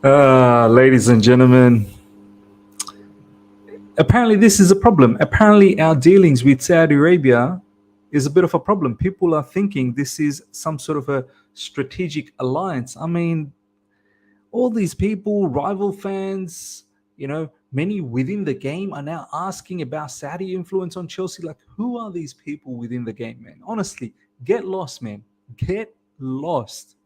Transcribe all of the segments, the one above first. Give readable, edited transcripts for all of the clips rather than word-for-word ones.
Ladies and gentlemen, apparently this is a problem. Apparently our dealings with Saudi Arabia is a bit of a problem. People are thinking this is some sort of a strategic alliance. I mean, all these people, rival fans, many within the game are now asking about Saudi influence on Chelsea. Like, who are these people within the game, man? Honestly, get lost, man. Get lost.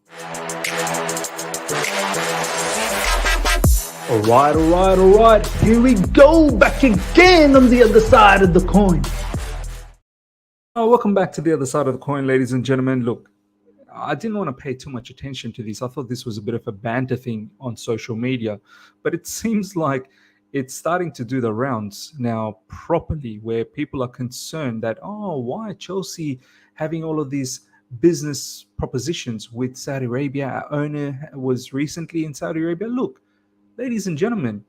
All right. Here we go, back again on the other side of the coin. Welcome back to the other side of the coin, ladies and gentlemen. Look, I didn't want to pay too much attention to this. I thought this was a bit of a banter thing on social media, but it seems like it's starting to do the rounds now properly, where people are concerned that, why Chelsea having all of these business propositions with Saudi Arabia? Our owner was recently in Saudi Arabia. Look, ladies and gentlemen,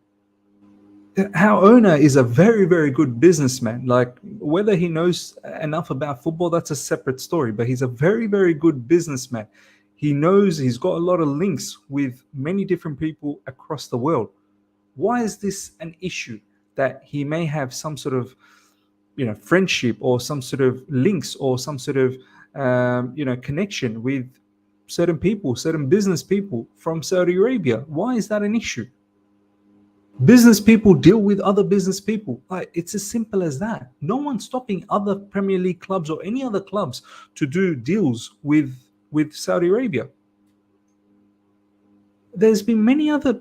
our owner is a very, very good businessman. Like, whether he knows enough about football, that's a separate story, but he's a very, very good businessman. He knows, he's got a lot of links with many different people across the world. Why is this an issue that he may have some sort of, friendship or some sort of links or some sort of, connection with certain people, certain business people from Saudi Arabia? Why is that an issue? Business people deal with other business people. Like, it's as simple as that. No one's stopping other Premier League clubs or any other clubs to do deals with Saudi Arabia. There's been many other,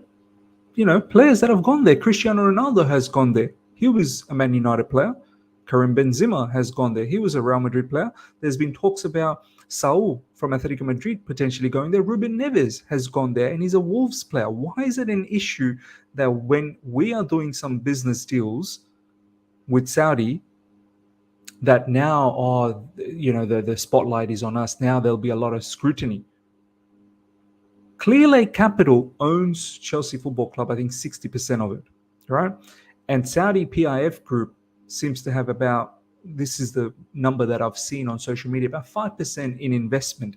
players that have gone there. Cristiano Ronaldo has gone there. He was a Man United player. Karim Benzema has gone there. He was a Real Madrid player. There's been talks about Saul from Atletico Madrid potentially going there. Ruben Neves has gone there, and he's a Wolves player. Why is it an issue that when we are doing some business deals with Saudi, that now, the spotlight is on us? Now there'll be a lot of scrutiny. Clearlake Capital owns Chelsea Football Club, I think 60% of it, right? And Saudi PIF Group seems to have about, this is the number that I've seen on social media, about 5% in investment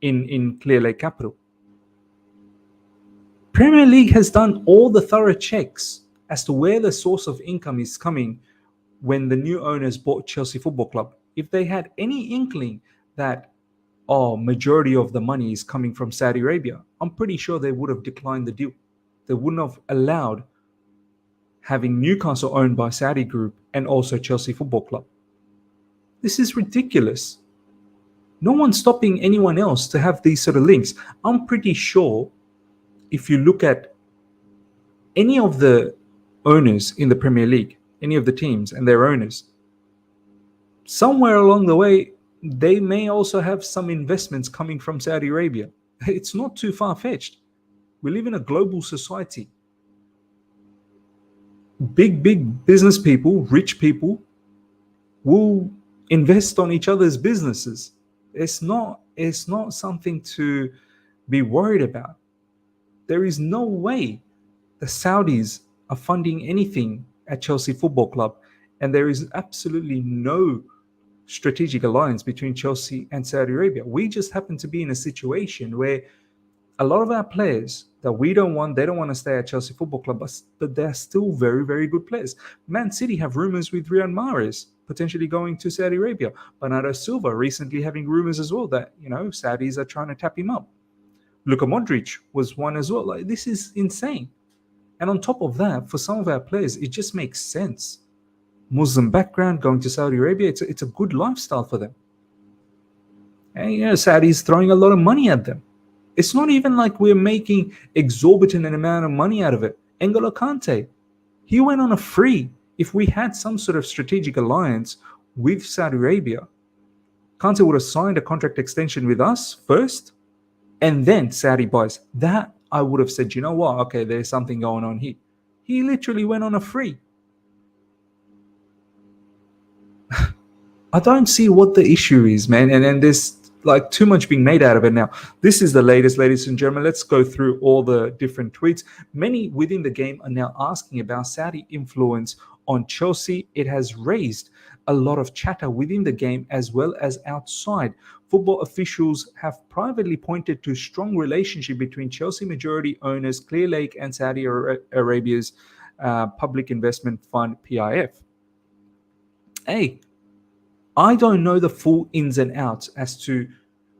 in Clearlake Capital. Premier League has done all the thorough checks as to where the source of income is coming when the new owners bought Chelsea Football Club. If they had any inkling that, majority of the money is coming from Saudi Arabia, I'm pretty sure they would have declined the deal. They wouldn't have allowed having Newcastle owned by Saudi Group and also Chelsea Football Club. This is ridiculous. No one's stopping anyone else to have these sort of links. I'm pretty sure if you look at any of the owners in the Premier League, any of the teams and their owners, somewhere along the way, they may also have some investments coming from Saudi Arabia. It's not too far-fetched. We live in a global society. Big business people, rich people, will invest on each other's businesses. It's not something to be worried about. There is no way the Saudis are funding anything at Chelsea Football Club, and there is absolutely no strategic alliance between Chelsea and Saudi Arabia. We just happen to be in a situation where a lot of our players that we don't want, they don't want to stay at Chelsea Football Club, but they're still very, very good players. Man City have rumors with Riyad Mahrez potentially going to Saudi Arabia. Bernardo Silva recently having rumors as well that, Saudis are trying to tap him up. Luka Modric was one as well. Like, this is insane. And on top of that, for some of our players, it just makes sense. Muslim background, going to Saudi Arabia, it's a good lifestyle for them. And, Saudi's throwing a lot of money at them. It's not even like we're making exorbitant amount of money out of it. N'Golo Kante, he went on a free. If we had some sort of strategic alliance with Saudi Arabia, Kante would have signed a contract extension with us first, and then Saudi buys. That I would have said, you know what? Okay, there's something going on here. He literally went on a free. I don't see what the issue is, man. And there's like too much being made out of it now. This is the latest, ladies and gentlemen. Let's go through all the different tweets. Many within the game are now asking about Saudi influence on Chelsea. It has raised a lot of chatter within the game as well as outside. Football officials have privately pointed to strong relationship between Chelsea majority owners Clearlake and Saudi Arabia's Public Investment Fund (PIF). Hey, I don't know the full ins and outs as to.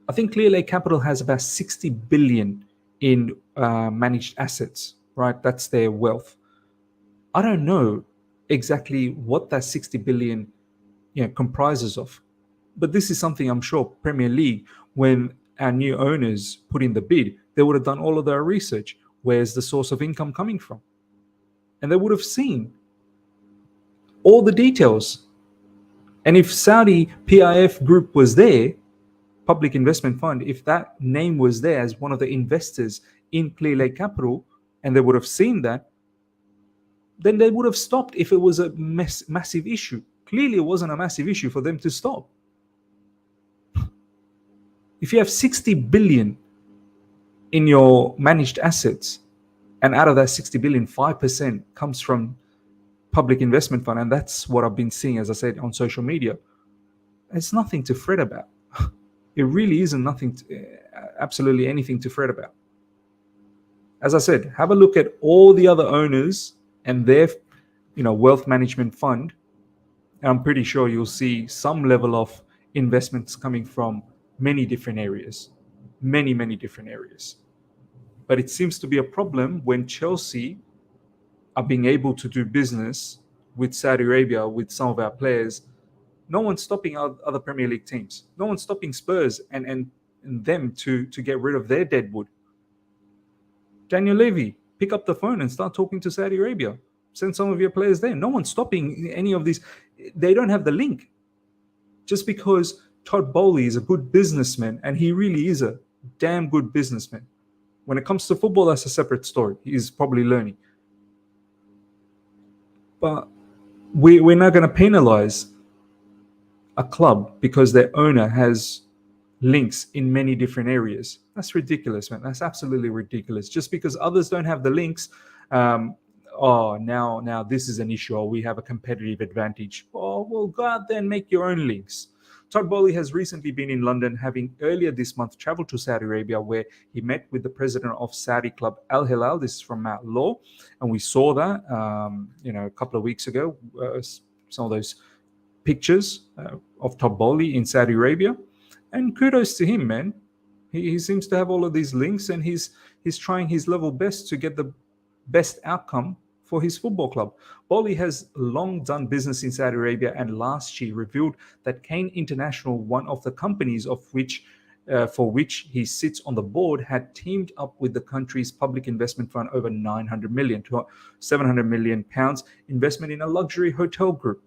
I think Clearlake Capital has about 60 billion in managed assets, right? That's their wealth. I don't know exactly what that 60 billion comprises of. But this is something I'm sure Premier League, when our new owners put in the bid, they would have done all of their research. Where's the source of income coming from? And they would have seen all the details. And if Saudi PIF Group was there, Public Investment Fund, if that name was there as one of the investors in Clearlake Capital, and they would have seen that, then they would have stopped if it was a massive issue. Clearly, it wasn't a massive issue for them to stop. If you have 60 billion in your managed assets, and out of that 60 billion, 5% comes from Public Investment Fund, and that's what I've been seeing, as I said, on social media, it's nothing to fret about. It really isn't absolutely anything to fret about. As I said, have a look at all the other owners and their wealth management fund. And I'm pretty sure you'll see some level of investments coming from many different areas. Many different areas. But it seems to be a problem when Chelsea are being able to do business with Saudi Arabia, with some of our players. No one's stopping other Premier League teams. No one's stopping Spurs and them to get rid of their deadwood. Daniel Levy, pick up the phone and start talking to Saudi Arabia. Send some of your players there. No one's stopping any of these. They don't have the link. Just because Todd Bowley is a good businessman, and he really is a damn good businessman. When it comes to football, that's a separate story. He's probably learning. But we're not going to penalize a club because their owner has links in many different areas. That's ridiculous, man. That's absolutely ridiculous. Just because others don't have the links, now this is an issue, or we have a competitive advantage. Oh, well, go out there and make your own links. Todd Bowley has recently been in London, having earlier this month traveled to Saudi Arabia, where he met with the president of Saudi club Al Hilal. This is from Matt Law, and we saw that a couple of weeks ago. Some of those pictures of Todd Bowley in Saudi Arabia, and kudos to him, man. He seems to have all of these links, and he's trying his level best to get the best outcome for his football club. Bowley has long done business in Saudi Arabia, and last year revealed that Kane International, one of the companies for which he sits on the board, had teamed up with the country's public investment fund over 900 million to 700 million pounds investment in a luxury hotel group.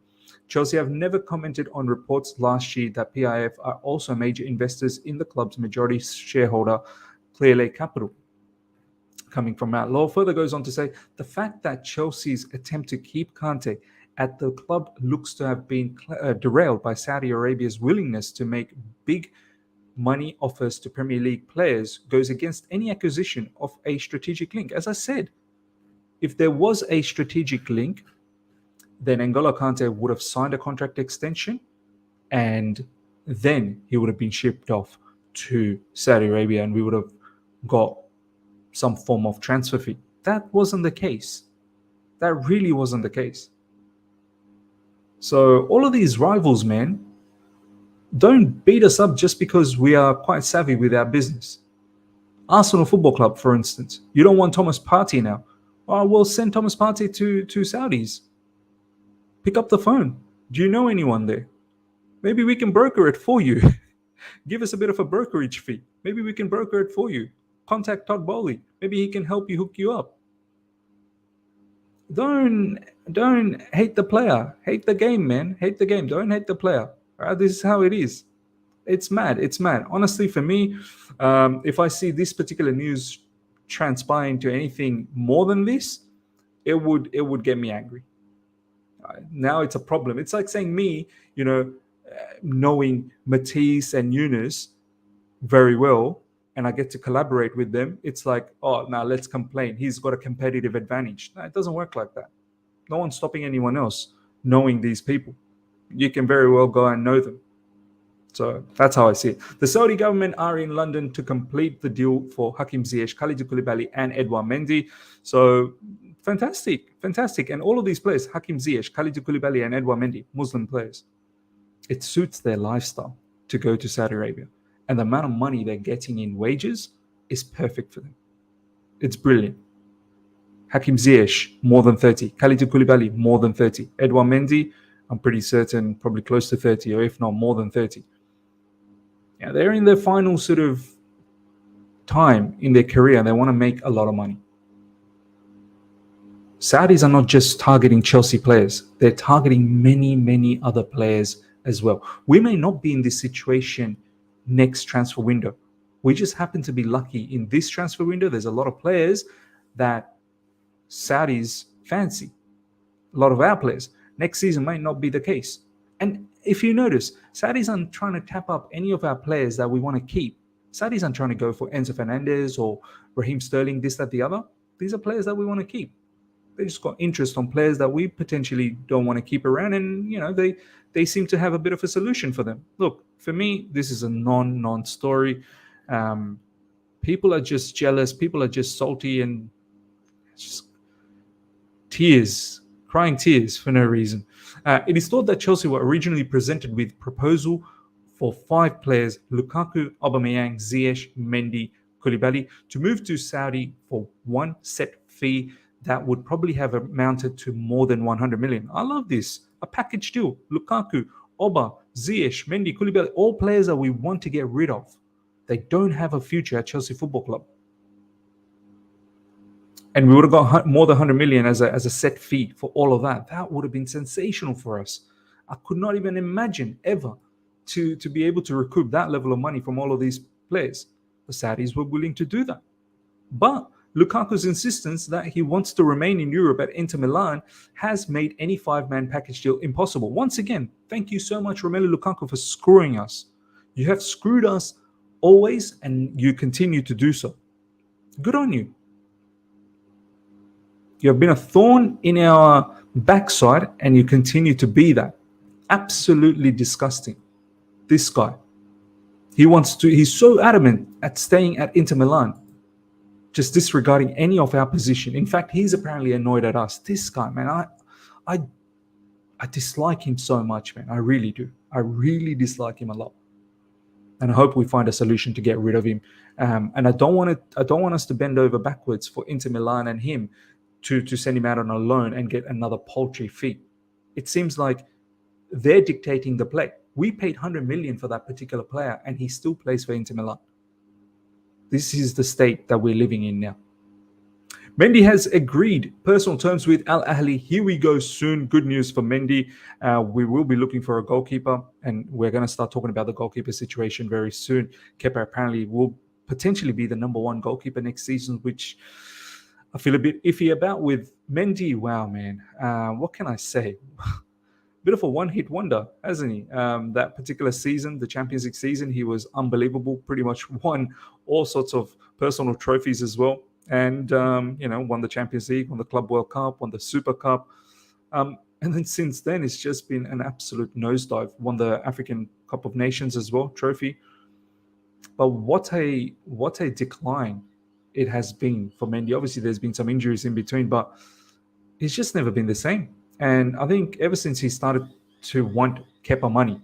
Chelsea have never commented on reports last year that PIF are also major investors in the club's majority shareholder, Clearlake Capital. Coming from Matt Law, further goes on to say, the fact that Chelsea's attempt to keep Kante at the club looks to have been derailed by Saudi Arabia's willingness to make big money offers to Premier League players goes against any acquisition of a strategic link. As I said, if there was a strategic link, then N'Golo Kante would have signed a contract extension, and then he would have been shipped off to Saudi Arabia, and we would have got some form of transfer fee. That wasn't the case. That really wasn't the case. So all of these rivals, man, don't beat us up just because we are quite savvy with our business. Arsenal Football Club, for instance, you don't want Thomas Partey now. Oh, we'll send Thomas Partey to Saudis. Pick up the phone. Do you know anyone there? Maybe we can broker it for you. Give us a bit of a brokerage fee. Maybe we can broker it for you. Contact Todd Bowley. Maybe he can help you hook you up. Don't hate the player. Hate the game, man. Hate the game. Don't hate the player. All right, this is how it is. It's mad. It's mad. Honestly, for me, if I see this particular news transpiring to anything more than this, it would get me angry. Now it's a problem. It's like saying me, knowing Matisse and Yunus very well, and I get to collaborate with them. It's like, oh, now let's complain. He's got a competitive advantage. No, it doesn't work like that. No one's stopping anyone else knowing these people. you can very well go and know them. So that's how I see it. The Saudi government are in London to complete the deal for Hakim Ziyech, Koulibaly, and Edouard Mendy. So fantastic. And all of these players, Hakim Ziyech, Koulibaly, and Edouard Mendy, Muslim players, it suits their lifestyle to go to Saudi Arabia. And the amount of money they're getting in wages is perfect for them. It's brilliant. Hakim Ziyech, more than 30. Koulibaly, more than 30. Edouard Mendy, I'm pretty certain, probably close to 30, or if not more than 30. Yeah, they're in their final sort of time in their career and they want to make a lot of money. Saudis are not just targeting Chelsea players, they're targeting many, many other players as well. We may not be in this situation next transfer window. We just happen to be lucky in this transfer window. There's a lot of players that Saudis fancy. A lot of our players. Next season might not be the case. And if you notice, Saudis aren't trying to tap up any of our players that we want to keep. Saudis aren't trying to go for Enzo Fernandez or Raheem Sterling, this, that, the other. These are players that we want to keep. They just got interest on players that we potentially don't want to keep around, and they seem to have a bit of a solution for them. Look, for me, this is a non story. People are just jealous. People are just salty and just crying tears for no reason. It is thought that Chelsea were originally presented with proposal for 5 players: Lukaku, Aubameyang, Ziyech, Mendy, Koulibaly, to move to Saudi for one set fee that would probably have amounted to more than 100 million. I love this. A package deal. Lukaku, Auba, Ziyech, Mendy, Koulibaly, all players that we want to get rid of. They don't have a future at Chelsea Football Club. And we would have got more than 100 million as a set fee for all of that. That would have been sensational for us. I could not even imagine ever to be able to recoup that level of money from all of these players. The Saudis were willing to do that. But Lukaku's insistence that he wants to remain in Europe at Inter Milan has made any 5-man package deal impossible. Once again, thank you so much, Romelu Lukaku, for screwing us. You have screwed us always, and you continue to do so. Good on you. You have been a thorn in our backside, and you continue to be that. Absolutely disgusting. This guy. He's so adamant at staying at Inter Milan, just disregarding any of our position. In fact, he's apparently annoyed at us. This guy, man, I dislike him so much, man. I really do. I really dislike him a lot. And I hope we find a solution to get rid of him. And I don't want us to bend over backwards for Inter Milan and him to send him out on a loan and get another paltry fee. It seems like they're dictating the play. We paid 100 million for that particular player, and he still plays for Inter Milan. This is the state that we're living in now. Mendy has agreed personal terms with Al Ahly. Here we go soon. Good news for Mendy. We will be looking for a goalkeeper, and we're going to start talking about the goalkeeper situation very soon. Kepa apparently will potentially be the #1 goalkeeper next season, which I feel a bit iffy about. With Mendy, wow, man. What can I say? Bit of a one-hit wonder, hasn't he? That particular season, the Champions League season, he was unbelievable. Pretty much won all sorts of personal trophies as well. And, won the Champions League, won the Club World Cup, won the Super Cup. And then since then, it's just been an absolute nosedive. Won the African Cup of Nations as well, trophy. But what a decline it has been for Mendy. Obviously, there's been some injuries in between, but he's just never been the same. And I think ever since he started to want Kepa money,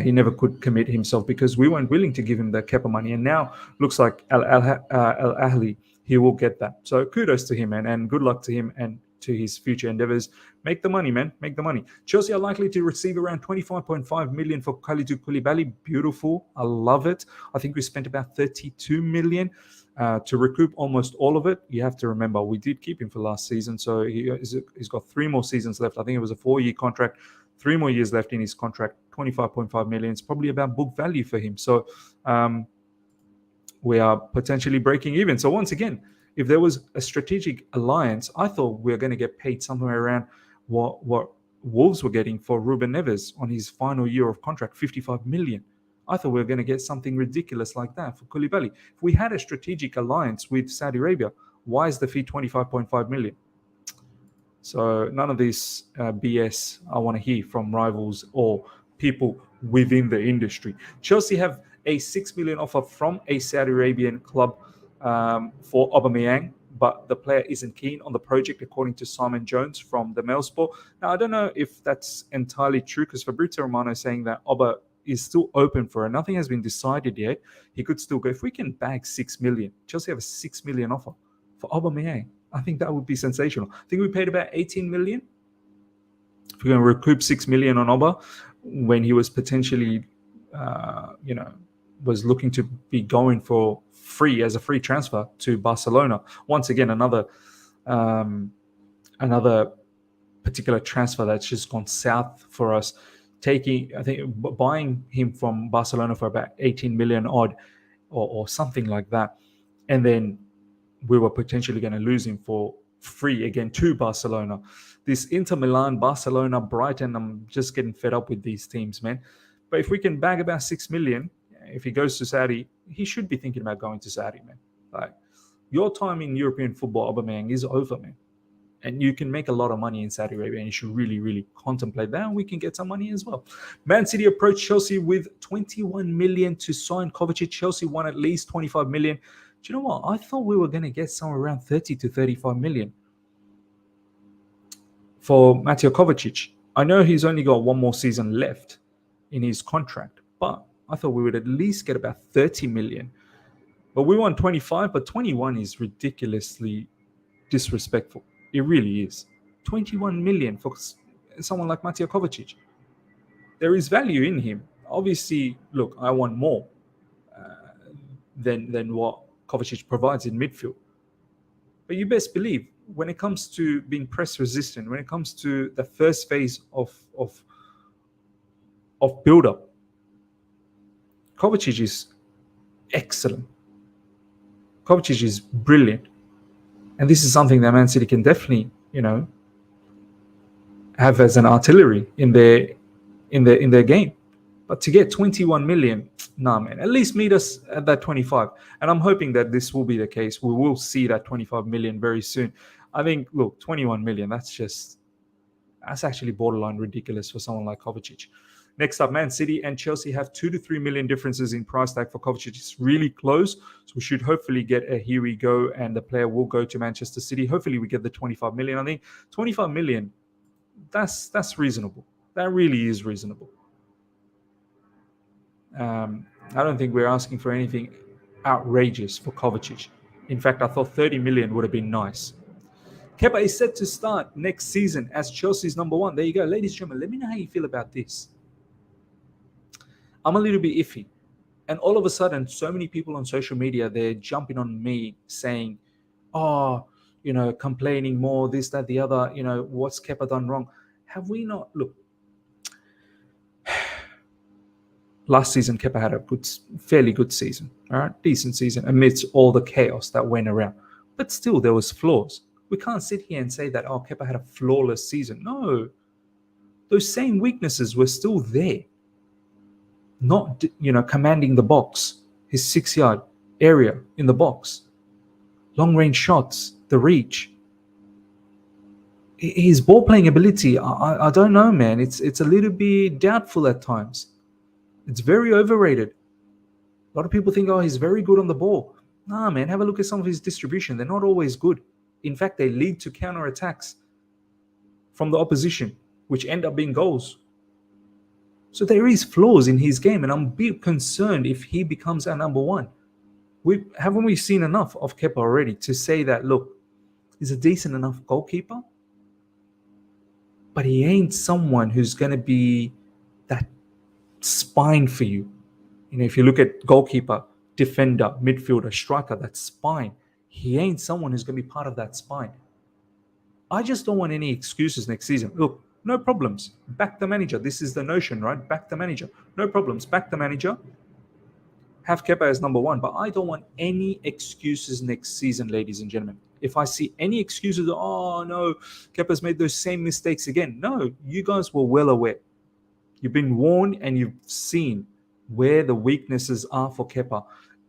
he never could commit himself because we weren't willing to give him the Kepa money. And now looks like Al Ahly, he will get that. So kudos to him, man, and good luck to him and to his future endeavors. Make the money, man. Make the money. Chelsea are likely to receive around 25.5 million for Koulibaly. Beautiful. I love it. I think we spent about 32 million. To recoup almost all of it. You have to remember, we did keep him for last season, so he's got 3 more seasons left. I think it was a 4-year contract, 3 more years left in his contract. 25.5 million is probably about book value for him. So we are potentially breaking even. So once again, if there was a strategic alliance, I thought we were going to get paid somewhere around what Wolves were getting for Ruben Neves on his final year of contract, 55 million. I thought we were going to get something ridiculous like that for Koulibaly. If we had a strategic alliance with Saudi Arabia, why is the fee 25.5 million? So none of this BS I want to hear from rivals or people within the industry. Chelsea have a 6 million offer from a Saudi Arabian club for Aubameyang, but the player isn't keen on the project, according to Simon Jones from the Mail Sport. Now, I don't know if that's entirely true, because Fabrizio Romano is saying that Auba is still open for it. Nothing has been decided yet. He could still go. If we can bag 6 million, Chelsea have a 6 million offer for Aubameyang. I think that would be sensational. I think we paid about 18 million. If we're going to recoup 6 million on Auba when he was potentially, was looking to be going for free as a free transfer to Barcelona. Once again, another particular transfer that's just gone south for us. Buying him from Barcelona for about 18 million odd or something like that. And then we were potentially going to lose him for free again to Barcelona. This Inter Milan, Barcelona, Brighton, I'm just getting fed up with these teams, man. But if we can bag about 6 million, if he goes to Saudi, he should be thinking about going to Saudi, man. Like, your time in European football, Aubameyang, is over, man. And you can make a lot of money in Saudi Arabia, and you should really, really contemplate that, and we can get some money as well. Man City approached Chelsea with 21 million to sign Kovacic. Chelsea won at least 25 million. Do you know what? I thought we were going to get somewhere around 30 to 35 million for Mateo Kovacic. I know he's only got one more season left in his contract, but I thought we would at least get about 30 million. But we want 25, but 21 is ridiculously disrespectful. It really is. 21 million for someone like Mateo Kovacic. There is value in him. Obviously, look, I want more than what Kovacic provides in midfield. But you best believe, when it comes to being press resistant, when it comes to the first phase of build-up, Kovacic is excellent. Kovacic is brilliant. And this is something that Man City can definitely, have as an artillery in their game. But to get 21 million, nah, man. At least meet us at that 25. And I'm hoping that this will be the case. We will see that 25 million very soon. I think, look, 21 million, that's actually borderline ridiculous for someone like Kovacic. Next up, Man City and Chelsea have 2 to 3 million differences in price tag for Kovacic. It's really close. So we should hopefully get a here we go, and the player will go to Manchester City. Hopefully we get the 25 million. I think 25 million, that's reasonable. That really is reasonable. I don't think we're asking for anything outrageous for Kovacic. In fact, I thought 30 million would have been nice. Kepa is set to start next season as Chelsea's number 1. There you go. Ladies and gentlemen, let me know how you feel about this. I'm a little bit iffy. And all of a sudden, so many people on social media, they're jumping on me saying, complaining more, this, that, the other, what's Kepa done wrong? Have we not? Look, last season, Kepa had a fairly good season, all right? Decent season amidst all the chaos that went around. But still, there was flaws. We can't sit here and say that, Kepa had a flawless season. No. Those same weaknesses were still there. Not, commanding the box, his 6-yard area in the box, long-range shots, the reach. His ball-playing ability, I don't know, man. It's a little bit doubtful at times. It's very overrated. A lot of people think, he's very good on the ball. Nah, man, have a look at some of his distribution. They're not always good. In fact, they lead to counter-attacks from the opposition, which end up being goals. So there is flaws in his game, and I'm a bit concerned if he becomes our number 1. Haven't we seen enough of Kepa already to say that, look, he's a decent enough goalkeeper, but he ain't someone who's going to be that spine for you. If you look at goalkeeper, defender, midfielder, striker, that spine, he ain't someone who's going to be part of that spine. I just don't want any excuses next season. Look, no problems. Back the manager. This is the notion, right? Back the manager. No problems. Back the manager. Have Kepa as number 1. But I don't want any excuses next season, ladies and gentlemen. If I see any excuses, no, Kepa's made those same mistakes again. No, you guys were well aware. You've been warned and you've seen where the weaknesses are for Kepa.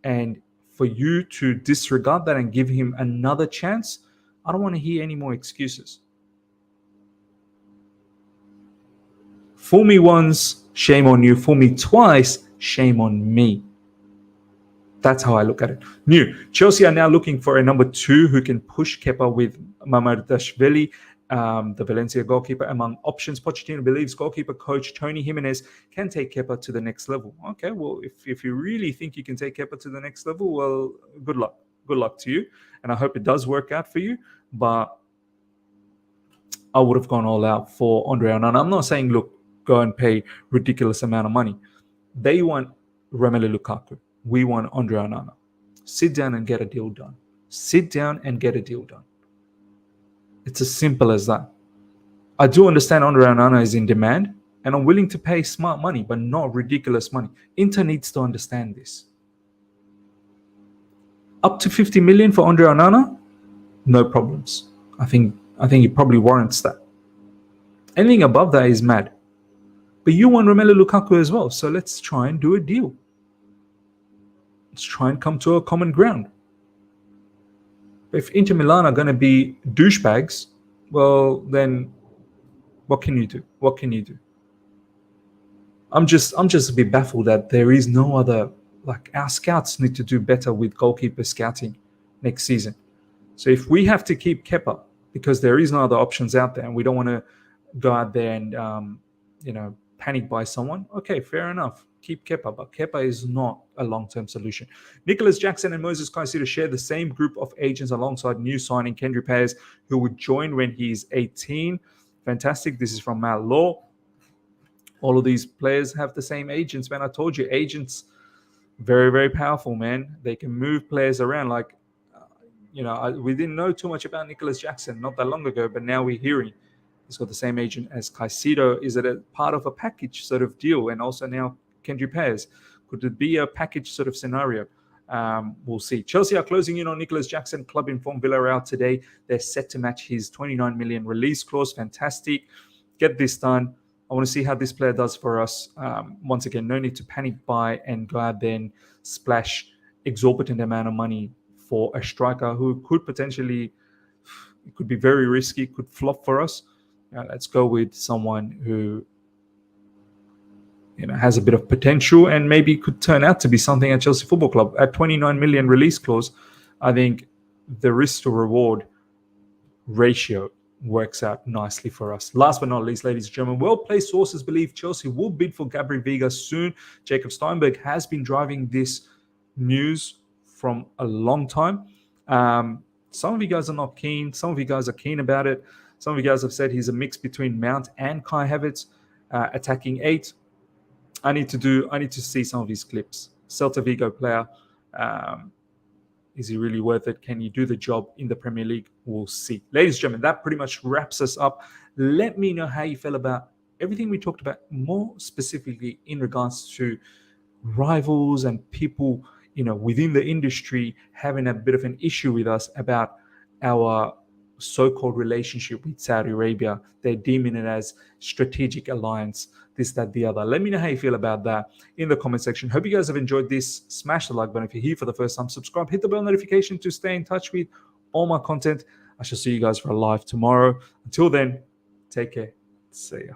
And for you to disregard that and give him another chance, I don't want to hear any more excuses. Fool me once, shame on you. Fool me twice, shame on me. That's how I look at it. New. Chelsea are now looking for a number 2 who can push Kepa with Mamardashvili, the Valencia goalkeeper, among options. Pochettino believes goalkeeper coach Tony Jimenez can take Kepa to the next level. Okay, well, if you really think you can take Kepa to the next level, well, good luck. Good luck to you. And I hope it does work out for you. But I would have gone all out for Andre Onana. I'm not saying, look, go and pay ridiculous amount of money. They want Romelu Lukaku. We want Andre Onana. Sit down and get a deal done. Sit down and get a deal done. It's as simple as that. I do understand Andre Onana is in demand, and I'm willing to pay smart money, but not ridiculous money. Inter needs to understand this. Up to 50 million for Andre Onana, no problems. I think it probably warrants that. Anything above that is mad. But you want Romelu Lukaku as well, so let's try and do a deal. Let's try and come to a common ground. But if Inter Milan are going to be douchebags, well, then what can you do? What can you do? I'm just a bit baffled that there is no other. Like, our scouts need to do better with goalkeeper scouting next season. So if we have to keep Kepa because there is no other options out there, and we don't want to go out there and panic buy someone, okay, fair enough. Keep Kepa, but Kepa is not a long-term solution. Nicholas Jackson and Moses Caicedo share the same group of agents alongside new signing Kendry Payers, who would join when he's 18. Fantastic. This is from Matt Law. All of these players have the same agents, man. I told you, agents, very, very powerful, man. They can move players around. Like, we didn't know too much about Nicholas Jackson not that long ago, but now we're hearing he's got the same agent as Caicedo. Is it a part of a package sort of deal? And also now Kendry Payers. Could it be a package sort of scenario? We'll see. Chelsea are closing in on Nicholas Jackson. Club informed Villarreal today they're set to match his 29 million release clause. Fantastic. Get this done. I want to see how this player does for us. Once again, no need to panic buy and go out there and splash exorbitant amount of money for a striker who could potentially, it could be very risky, could flop for us. Let's go with someone who has a bit of potential and maybe could turn out to be something at Chelsea Football Club. At 29 million release clause, I think the risk to reward ratio works out nicely for us. Last but not least, ladies and gentlemen, well-placed sources believe Chelsea will bid for Gabriel Vega soon. Jacob Steinberg has been driving this news from a long time. Some of you guys are not keen. Some of you guys are keen about it. Some of you guys have said he's a mix between Mount and Kai Havertz, attacking 8. I need to see some of his clips. Celta Vigo player. Is he really worth it? Can he do the job in the Premier League? We'll see. Ladies and gentlemen, that pretty much wraps us up. Let me know how you feel about everything we talked about, more specifically in regards to rivals and people, within the industry having a bit of an issue with us about our so-called relationship with Saudi Arabia. They're deeming it as strategic alliance, this, that, the other. Let me know how you feel about that in the comment section. Hope you guys have enjoyed this. Smash the like button if you're here for the first time. Subscribe, hit the bell notification to stay in touch with all my content. I shall see you guys for a live tomorrow. Until then, take care. See ya.